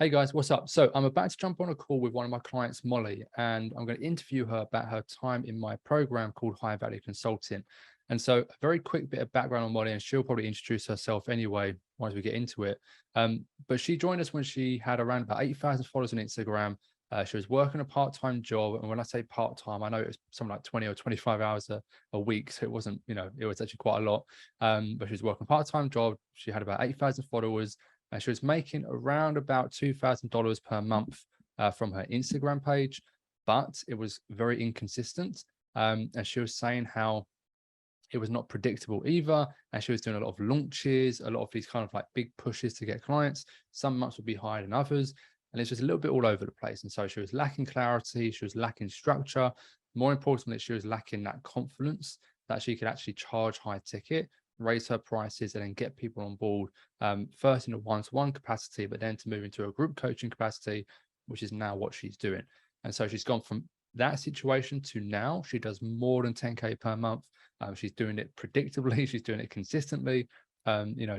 Hey guys, what's up? So I'm about to jump on a call with one of my clients, Molly, and I'm going to interview her about her time in my program called High Value Consulting. And so a very quick bit of background on Molly, and she'll probably introduce herself anyway once we get into it. But she joined us when she had around about 8,000 followers on Instagram. She was working a part-time job. And when I say part-time, I know it was something like 20 or 25 hours a week. So it wasn't, it was actually quite a lot. But she was working a part-time job. She had about 8,000 followers and she was making around about $2,000 per month from her Instagram page, but it was very inconsistent. And she was saying how it was not predictable either. And she was doing a lot of launches, a lot of these kind of like big pushes to get clients. Some months would be higher than others. And it's just a little bit all over the place. And so she was lacking clarity, she was lacking structure. More importantly, she was lacking that confidence that she could actually charge high ticket, raise her prices, and then get people on board, first in a one-to-one capacity, but then to move into a group coaching capacity, which is now what she's doing. And so she's gone from that situation to now she does more than 10K per month. She's doing it predictably, she's doing it consistently.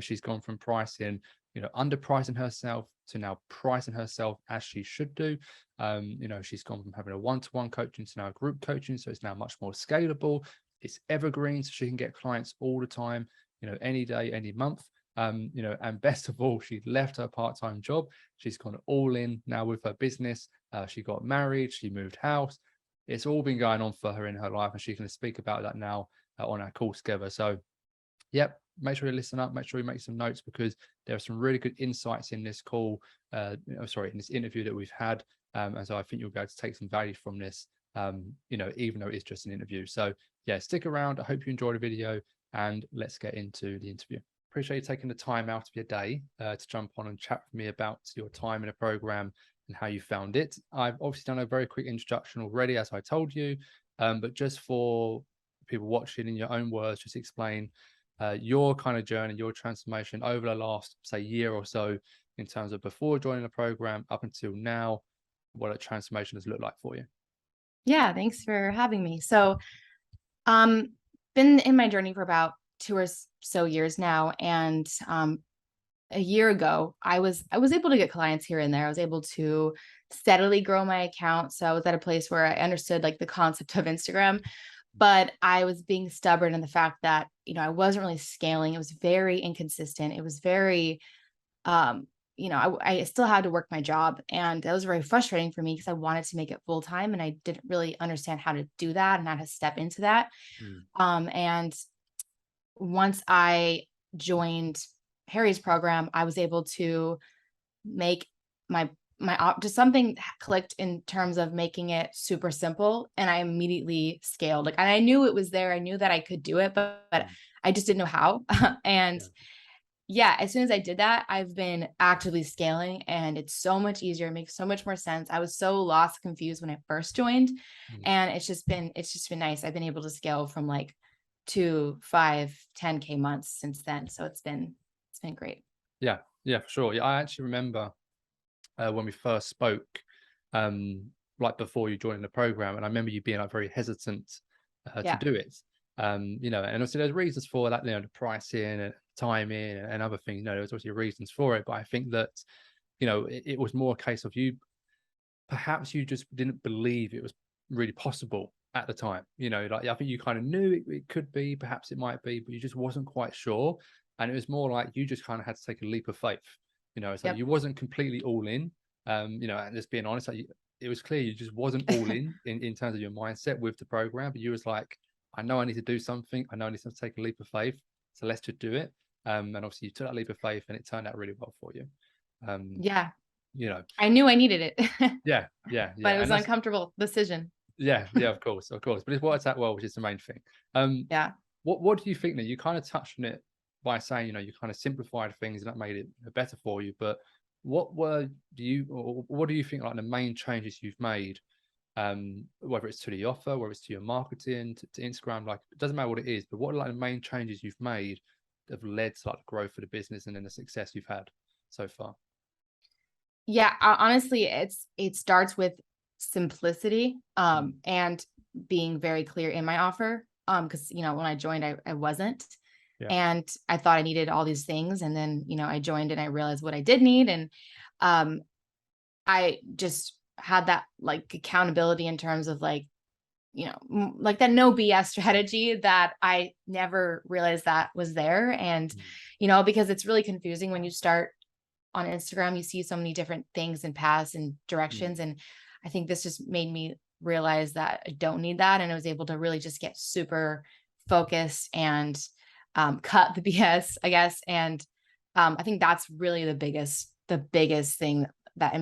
She's gone from pricing, underpricing herself to now pricing herself as she should do. She's gone from having a one-to-one coaching to now group coaching, so it's now much more scalable. It's evergreen, so she can get clients all the time, any day, any month. And best of all, she left her part-time job. She's gone all in now with her business. She got married, she moved house. It's all been going on for her in her life, and she can speak about that now on our call together. So, yep, make sure you listen up, make sure you make some notes because there are some really good insights in this call, in this interview that we've had. And so I think you'll be able to take some value from this, even though it's just an interview. So yeah, stick around. I hope you enjoyed the video and let's get into the interview. Appreciate you taking the time out of your day to jump on and chat with me about your time in a program and how you found it. I've obviously done a very quick introduction already, as I told you, but just for people watching in your own words, just explain your kind of journey, your transformation over the last, say, year or so in terms of before joining the program up until now, what a transformation has looked like for you. Yeah, thanks for having me. So, been in my journey for about 2 or so years now, and a year ago, I was able to get clients here and there. I was able to steadily grow my account. So I was at a place where I understood like the concept of Instagram, but I was being stubborn in the fact that, I wasn't really scaling. It was very inconsistent. It was very um, I still had to work my job, and that was very frustrating for me because I wanted to make it full time and I didn't really understand how to do that and how to step into that. Mm. And once I joined Harry's program, I was able to make just something clicked in terms of making it super simple, and I immediately scaled. Like, and I knew it was there. I knew that I could do it, but Mm. I just didn't know how. And Yeah. yeah, as soon as I did that, I've been actively scaling and it's so much easier. It makes so much more sense. I was so lost, confused when I first joined. Mm. And it's just been nice. I've been able to scale from like 2, 5, 10K months since then. So it's been great. Yeah, yeah, for sure. Yeah, I actually remember when we first spoke, um, like before you joined the program, and I remember you being like very hesitant to Yeah. do it. And obviously there's reasons for that, the pricing and timing and other things. There's obviously reasons for it, but I think that it was more a case of you perhaps you just didn't believe it was really possible at the time. Like I think you kind of knew it could be, perhaps it might be, but you just wasn't quite sure. And it was more like you just kind of had to take a leap of faith. It's like Yep. you wasn't completely all in. And just being honest, like it was clear you just wasn't all in terms of your mindset with the program. But you was like, I know I need to do something. I know I need to take a leap of faith. So let's just do it. And obviously you took that leap of faith, and it turned out really well for you. Um, Yeah. you know, I knew I needed it, yeah, yeah, but it yeah. was And an that's uncomfortable decision. yeah, yeah, of course, of course. But it's worked out well, which is the main thing. Um, Yeah. what do you think that you kind of touched on it by saying, you kind of simplified things and that made it better for you. But what do you think like the main changes you've made, whether it's to the offer, whether it's to your marketing, to Instagram, like it doesn't matter what it is, but what are like the main changes you've made that have led to like the growth of the business and then the success you've had so far? Yeah, honestly, it starts with simplicity, Mm. and being very clear in my offer. Because when I joined, I wasn't, Yeah. and I thought I needed all these things, and then I joined and I realized what I did need, and um, I just had that like accountability in terms of like, like that no BS strategy that I never realized that was there. And, because it's really confusing when you start on Instagram, you see so many different things and paths and Mm. directions. And I think this just made me realize that I don't need that. And I was able to really just get super focused and cut the BS, I guess. And I think that's really the biggest thing that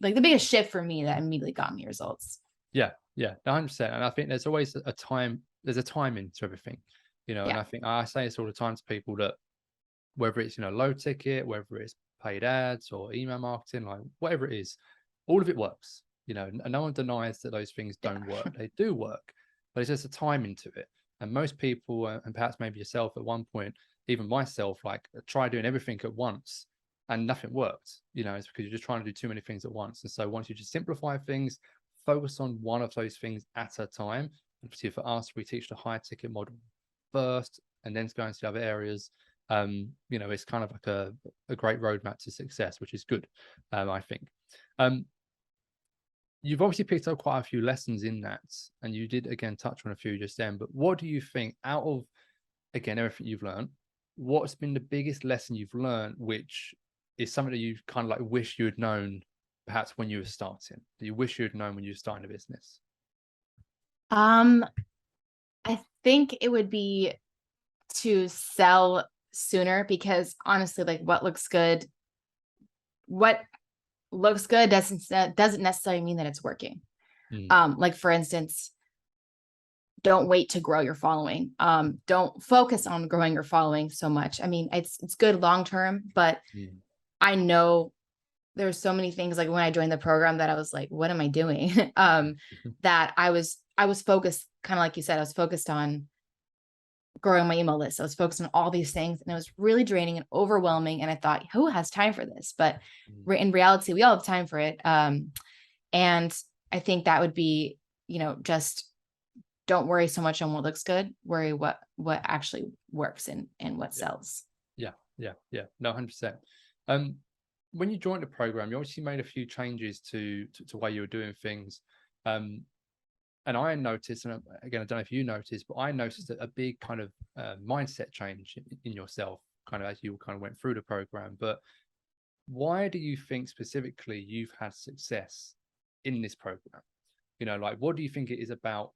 like the biggest shift for me that immediately got me results. Yeah, yeah, 100%. And I think there's always a time, there's a timing to everything, and Yeah. I think I say this all the time to people that whether it's, low ticket, whether it's paid ads or email marketing, like whatever it is, all of it works, and no one denies that those things don't Yeah. work. They do work, but it's just a timing to it. And most people, and perhaps maybe yourself at one point, even myself, like try doing everything at once and nothing worked. It's because you're just trying to do too many things at once. And so once you just simplify things, focus on one of those things at a time. Obviously, for us, we teach the high ticket model first and then go into the other areas. It's kind of like a great roadmap to success, which is good, I think. You've obviously picked up quite a few lessons in that, and you did again touch on a few just then. But what do you think, out of again everything you've learned, what's been the biggest lesson you've learned, which is something that you kind of like wish you had known, perhaps when you were starting, that you wish you had known when you were starting a business? Um, I think it would be to sell sooner, because honestly, like what looks good doesn't necessarily mean that it's working. Mm. Like for instance, don't wait to grow your following. Don't focus on growing your following so much. I mean, it's good long term, but Mm. I know there's so many things like when I joined the program that I was like, what am I doing? That I was focused, kind of like you said, I was focused on growing my email list. I was focused on all these things, and it was really draining and overwhelming. And I thought, who has time for this? But Mm. in reality, we all have time for it. And I think that would be, just don't worry so much on what looks good. Worry what actually works and what Yeah, sells. yeah, yeah, yeah. No, 100%. Um, when you joined the program, you obviously made a few changes to why you were doing things. Um, and I noticed, and again, I don't know if you noticed, but I noticed a big kind of mindset change in yourself, kind of as you kind of went through the program. But why do you think specifically you've had success in this program? Like what do you think it is about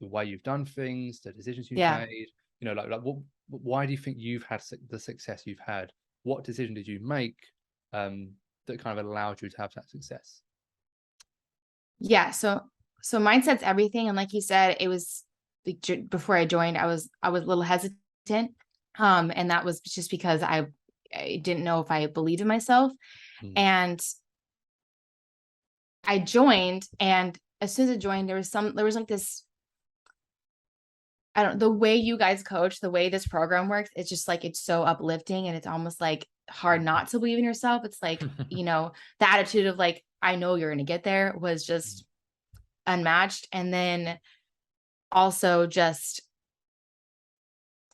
the way you've done things, the decisions you've Yeah. made? Like what? Why do you think you've had the success you've had? What decision did you make um, that kind of allowed you to have that success? Yeah. So mindset's everything. And like you said, it was like, before I joined, I was a little hesitant. And that was just because I didn't know if I believed in myself. Mm. And I joined, and as soon as I joined, there was like this, I don't, the way you guys coach, the way this program works, it's just like, it's so uplifting, and it's almost like hard not to believe in yourself. It's like, the attitude of like, I know you're going to get there was just unmatched. And then also just,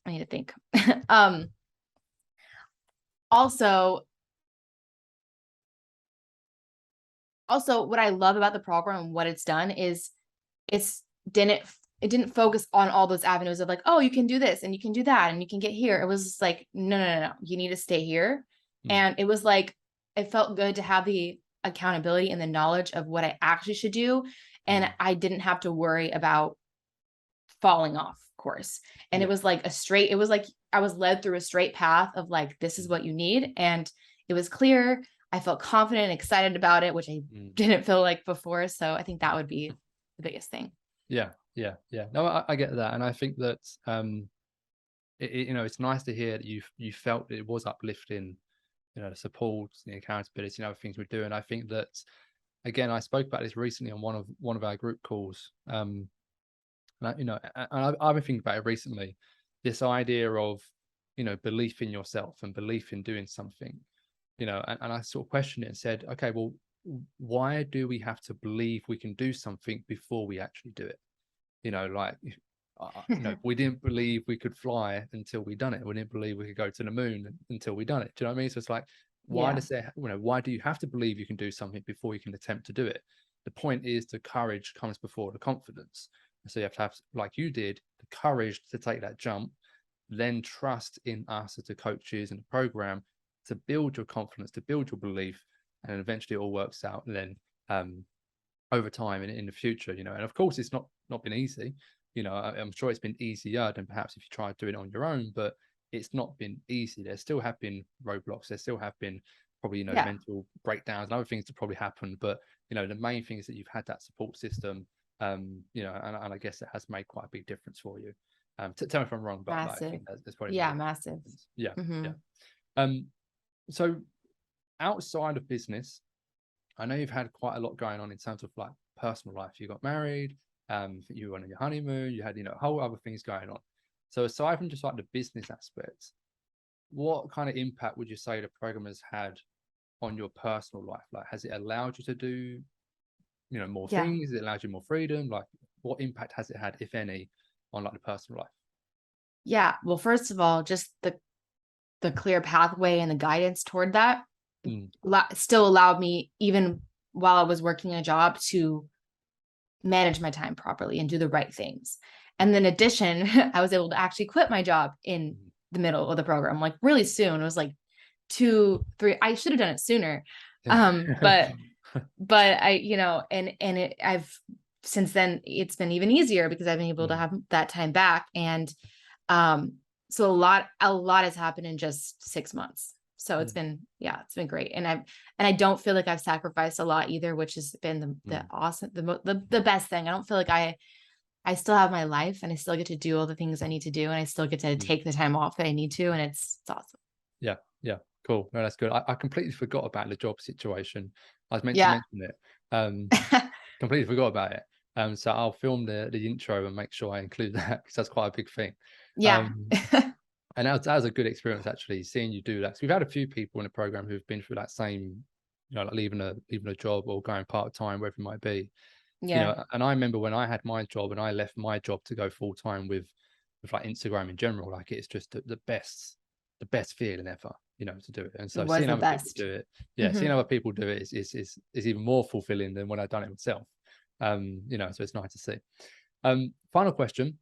I need to think. um, also, what I love about the program and what it's done is it's didn't it didn't focus on all those avenues of like, oh, you can do this and you can do that and you can get here. It was just like, no, no, no, no, you need to stay here. Mm. And it was like, it felt good to have the accountability and the knowledge of what I actually should do. And Mm. I didn't have to worry about falling off course. And Yeah. it was like I was led through a straight path of like, this is what you need. And it was clear. I felt confident and excited about it, which I Mm. didn't feel like before. So I think that would be the biggest thing. Yeah, yeah, yeah. No, I get that, and I think that it's nice to hear that you felt that it was uplifting, the support, the accountability, and other things we're doing. I think that again, I spoke about this recently on one of our group calls. And I've been thinking about it recently. This idea of belief in yourself and belief in doing something, and I sort of questioned it and said, okay, well, why do we have to believe we can do something before we actually do it? Like, we didn't believe we could fly until we done it. We didn't believe we could go to the moon until we done it. Do you know what I mean? So it's like, Why Yeah. does there, why do you have to believe you can do something before you can attempt to do it? The point is the courage comes before the confidence. And so you have to have, like you did, the courage to take that jump, then trust in us as the coaches and the program to build your confidence, to build your belief, and then eventually it all works out. And then over time in the future, and of course it's not been easy. I'm sure it's been easier than perhaps if you try to do it on your own, but it's not been easy. There still have been roadblocks. There still have been probably, Yeah. mental breakdowns and other things that probably happen. But, the main thing is that you've had that support system, and I guess it has made quite a big difference for you. Tell me if I'm wrong, but like, I Massive. think that's probably made Yeah, a big massive. difference. Yeah. Hmm. Yeah. Um, so outside of business, I know you've had quite a lot going on in terms of like personal life. You got married, you went on your honeymoon, you had, whole other things going on. So aside from just like the business aspects, what kind of impact would you say the program has had on your personal life? Like, has it allowed you to do, more Yeah. things? Has it allowed you more freedom? Like, what impact has it had, if any, on like the personal life? Yeah. Well, first of all, just the clear pathway and the guidance toward that Mm, still allowed me, even while I was working a job, to manage my time properly and do the right things. And then in addition, I was able to actually quit my job in mm, the middle of the program, like really soon. It was like 2, 3, I should have done it sooner. But yeah. I, I've since then it's been even easier because I've been able to Mm, have that time back. And so a lot has happened in just 6 months. So it's mm, been, yeah, it's been great. And I don't feel like I've sacrificed a lot either, which has been the mm, awesome, the best thing. I don't feel like I still have my life and I still get to do all the things I need to do. And I still get to mm. take the time off that I need to. And it's awesome. Yeah, yeah, cool. No, that's good. I completely forgot about the job situation. I was meant to Yeah. mention it. Completely forgot about it. So I'll film the intro and make sure I include that because that's quite a big thing. Yeah. Um, and that was a good experience actually, seeing you do that. So we've had a few people in the program who've been through that same, like leaving a job or going part-time, wherever it might be. Yeah. And I remember when I had my job and I left my job to go full-time with like Instagram in general, like it's just the best feeling ever, to do it. And It so was seeing the other people best. do it, yeah, Hmm. seeing other people do it is even more fulfilling than when I've done it myself. So it's nice to see. Final question,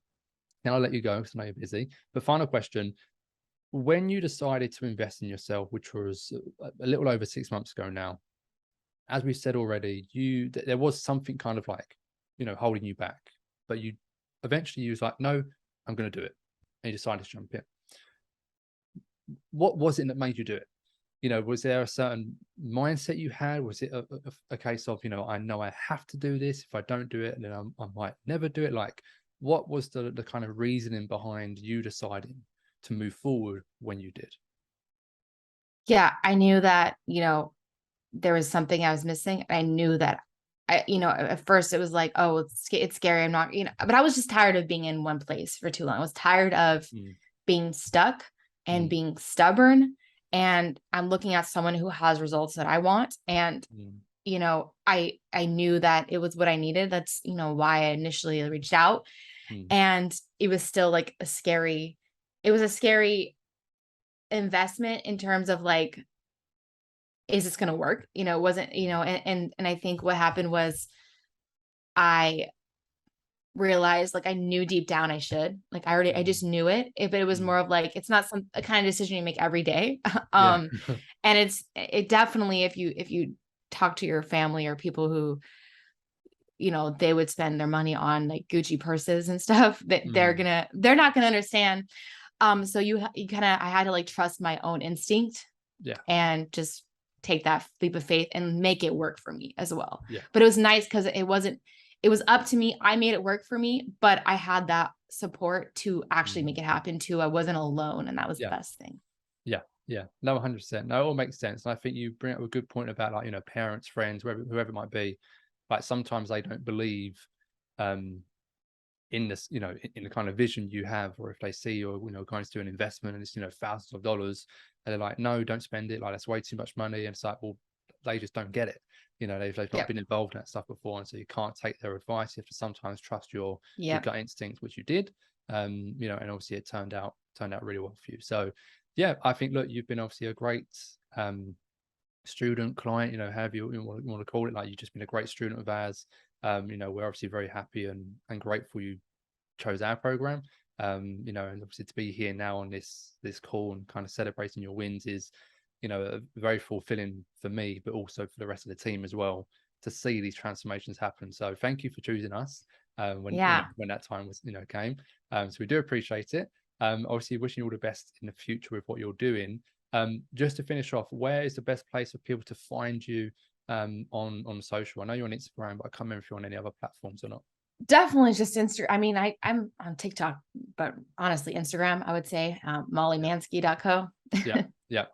then I'll let you go because I know you're busy. But final question, when you decided to invest in yourself, which was a little over 6 months ago now, as we said already, there was something kind of like, holding you back, but you eventually you was like, no, I'm going to do it. And you decided to jump in. What was it that made you do it? Was there a certain mindset you had? Was it a case of, I know I have to do this. If I don't do it, then I might never do it. Like, what was the kind of reasoning behind you deciding to move forward when you did? Yeah. I knew that, there was something I was missing. I knew that at first it was like, oh, it's scary. I'm not, but I was just tired of being in one place for too long. I was tired of Mm, being stuck and mm, being stubborn. And I'm looking at someone who has results that I want. And, mm, I knew that it was what I needed. That's, why I initially reached out. mm, And it was still like it was a scary investment in terms of like, is this going to work? It wasn't, and I think what happened was I realized, like, I knew deep down I should, like, I mm, just knew it, but it was mm. more of like, it's not a kind of decision you make every day. Yeah. And it definitely, if you talk to your family or people who, they would spend their money on like Gucci purses and stuff, that Mm, they're not gonna understand. So you kind of, I had to like trust my own instinct yeah. and just take that leap of faith and make it work for me as well. Yeah. But it was nice because it was up to me. I made it work for me, but I had that support to actually Mm, make it happen too. I wasn't alone, and that was the yeah. best thing. Yeah. Yeah. No, 100%. No, it all makes sense. And I think you bring up a good point about like, parents, friends, whoever it might be. Like sometimes they don't believe um in this, in the kind of vision you have, or if they see you're, going to do an investment and it's, thousands of dollars, and they're like, no, don't spend it. Like that's way too much money. And it's like, well, they just don't get it. They've not Yep. been involved in that stuff before. And so you can't take their advice. You have to sometimes trust your Yep. gut instincts, which you did. And obviously it turned out really well for you. So yeah, I think, look, you've been obviously a great student, client, however you want to call it. Like, you've just been a great student of ours. We're obviously very happy and grateful you chose our program. And obviously to be here now on this call and kind of celebrating your wins is, very fulfilling for me, but also for the rest of the team as well, to see these transformations happen. So thank you for choosing us when Yeah. when that time was came. So we do appreciate it. Obviously wishing you all the best in the future with what you're doing. Just to finish off, where is the best place for people to find you on social? I know you're on Instagram, but I can't remember if you're on any other platforms or not. Definitely just Insta. I mean, I'm on TikTok, but honestly, Instagram, I would say, mollymansky.co. Yeah.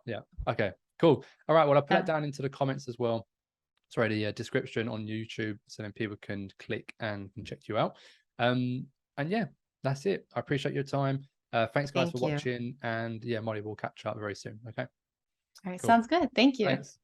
Okay, cool. All right. Well, I'll put Yeah. that down into the comments as well. Sorry, the description on YouTube, so then people can click and can check you out. And yeah, that's it. I appreciate your time. Thanks guys for Thank you. watching, and yeah, Molly, we'll catch up very soon. Okay. All right. Cool. Sounds good. Thank you. Thanks.